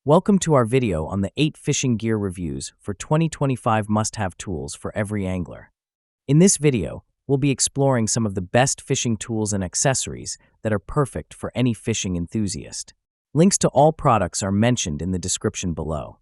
Welcome to our video on the 8 fishing gear reviews for 2025 must-have tools for every angler. In this video, we'll be exploring some of the best fishing tools and accessories that are perfect for any fishing enthusiast. Links to all products are mentioned in the description below.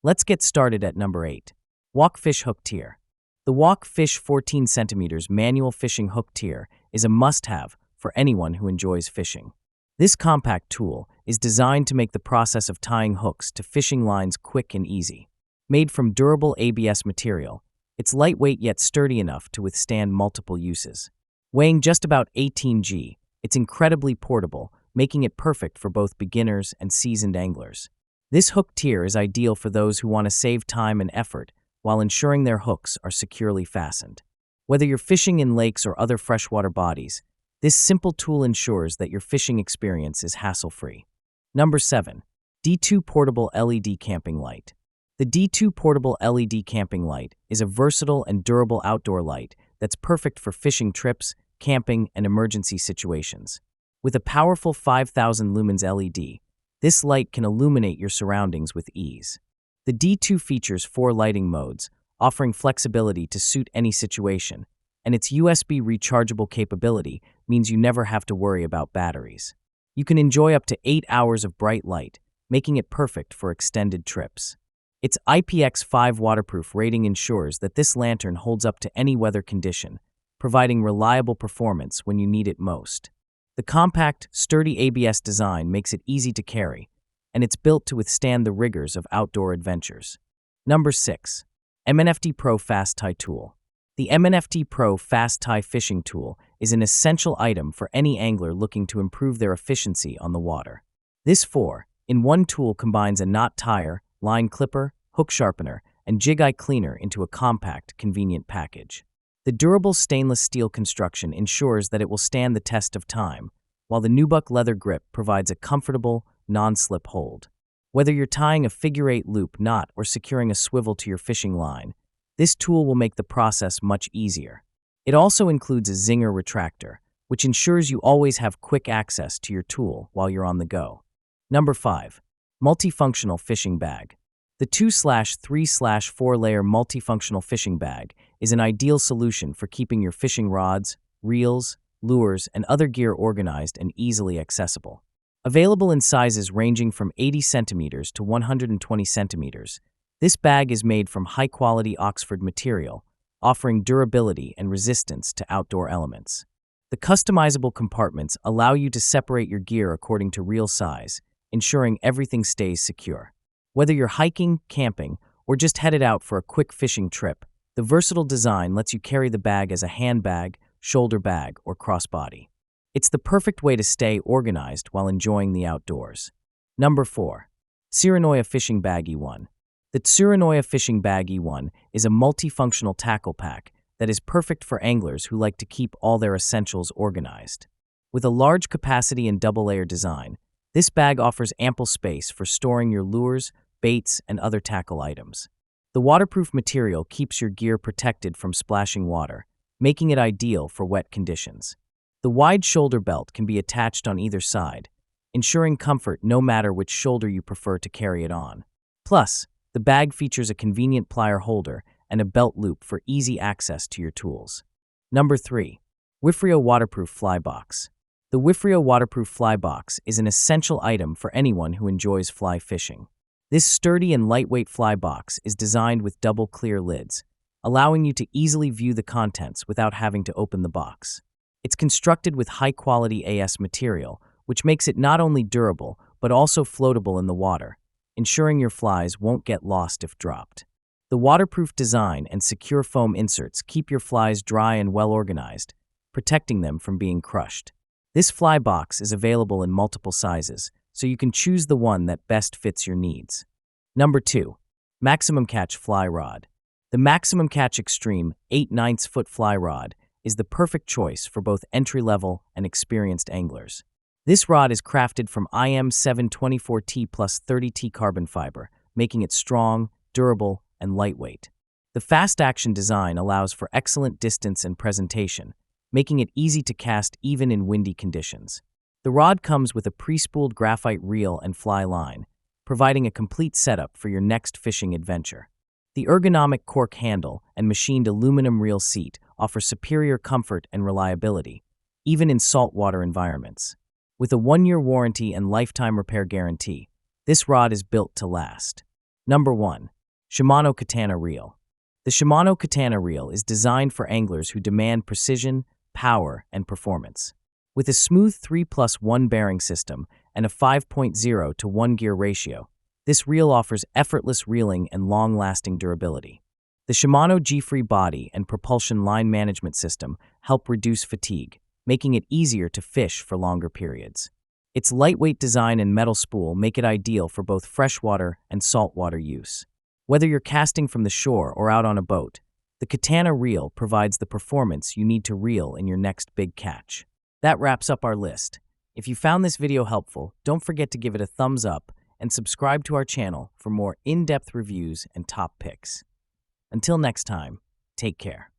Let's get started at number 8. Wokfish Hook Tier. The Wokfish 14 cm manual fishing hook tier is a must-have for anyone who enjoys fishing. This compact tool is designed to make the process of tying hooks to fishing lines quick and easy. Made from durable ABS material, it's lightweight yet sturdy enough to withstand multiple uses. Weighing just about 18 g, it's incredibly portable, making it perfect for both beginners and seasoned anglers. This hook tier is ideal for those who want to save time and effort while ensuring their hooks are securely fastened. Whether you're fishing in lakes or other freshwater bodies, this simple tool ensures that your fishing experience is hassle-free. Number 7. D2 Portable LED Camping Light. The D2 Portable LED Camping Light is a versatile and durable outdoor light that's perfect for fishing trips, camping, and emergency situations. With a powerful 5,000 lumens LED, this light can illuminate your surroundings with ease. The D2 features 4 lighting modes, offering flexibility to suit any situation, and its USB rechargeable capability means you never have to worry about batteries. You can enjoy up to 8 hours of bright light, making it perfect for extended trips. Its IPX5 waterproof rating ensures that this lantern holds up to any weather condition, providing reliable performance when you need it most. The compact, sturdy ABS design makes it easy to carry, and it's built to withstand the rigors of outdoor adventures. Number 6. MNFT Pro Fast Tie Tool. The MNFT Pro Fast Tie Fishing Tool is an essential item for any angler looking to improve their efficiency on the water. This 4-in-1 tool combines a knot tire, line clipper, hook sharpener, and jig eye cleaner into a compact, convenient package. The durable stainless steel construction ensures that it will stand the test of time, while the nubuck leather grip provides a comfortable, non-slip hold. Whether you're tying a figure-8 loop knot or securing a swivel to your fishing line, this tool will make the process much easier. It also includes a zinger retractor, which ensures you always have quick access to your tool while you're on the go. Number 5. Multifunctional Fishing Bag. The 2/3/4-layer multifunctional fishing bag is an ideal solution for keeping your fishing rods, reels, lures, and other gear organized and easily accessible. Available in sizes ranging from 80 centimeters to 120 centimeters, this bag is made from high-quality Oxford material, offering durability and resistance to outdoor elements. The customizable compartments allow you to separate your gear according to reel size, ensuring everything stays secure. Whether you're hiking, camping, or just headed out for a quick fishing trip, the versatile design lets you carry the bag as a handbag, shoulder bag, or crossbody. It's the perfect way to stay organized while enjoying the outdoors. Number 4. TSURINOYA Fishing Bag E1. The TSURINOYA Fishing Bag E1 is a multifunctional tackle pack that is perfect for anglers who like to keep all their essentials organized. With a large capacity and double-layer design, this bag offers ample space for storing your lures, baits, and other tackle items. The waterproof material keeps your gear protected from splashing water, making it ideal for wet conditions. The wide shoulder belt can be attached on either side, ensuring comfort no matter which shoulder you prefer to carry it on. Plus, the bag features a convenient plier holder and a belt loop for easy access to your tools. Number 3. Wifreo Waterproof Fly Box. The Wifreo Waterproof Fly Box is an essential item for anyone who enjoys fly fishing. This sturdy and lightweight fly box is designed with double clear lids, allowing you to easily view the contents without having to open the box. It's constructed with high-quality AS material, which makes it not only durable but also floatable in the water, ensuring your flies won't get lost if dropped. The waterproof design and secure foam inserts keep your flies dry and well-organized, protecting them from being crushed. This fly box is available in multiple sizes, so you can choose the one that best fits your needs. Number 2. Maximumcatch Fly Rod. The Maximumcatch Extreme 8/9 foot fly rod is the perfect choice for both entry-level and experienced anglers. This rod is crafted from IM724T plus 30T carbon fiber, making it strong, durable, and lightweight. The fast-action design allows for excellent distance and presentation, making it easy to cast even in windy conditions. The rod comes with a pre-spooled graphite reel and fly line, providing a complete setup for your next fishing adventure. The ergonomic cork handle and machined aluminum reel seat offer superior comfort and reliability, even in saltwater environments. With a 1-year warranty and lifetime repair guarantee, this rod is built to last. Number 1. Shimano Catana Reel. The Shimano Catana Reel is designed for anglers who demand precision, power, and performance. With a smooth 3+1 bearing system and a 5.0 to 1 gear ratio, this reel offers effortless reeling and long-lasting durability. The Shimano G-Free body and propulsion line management system help reduce fatigue, making it easier to fish for longer periods. Its lightweight design and metal spool make it ideal for both freshwater and saltwater use. Whether you're casting from the shore or out on a boat, the Catana Reel provides the performance you need to reel in your next big catch. That wraps up our list. If you found this video helpful, don't forget to give it a thumbs up and subscribe to our channel for more in-depth reviews and top picks. Until next time, take care.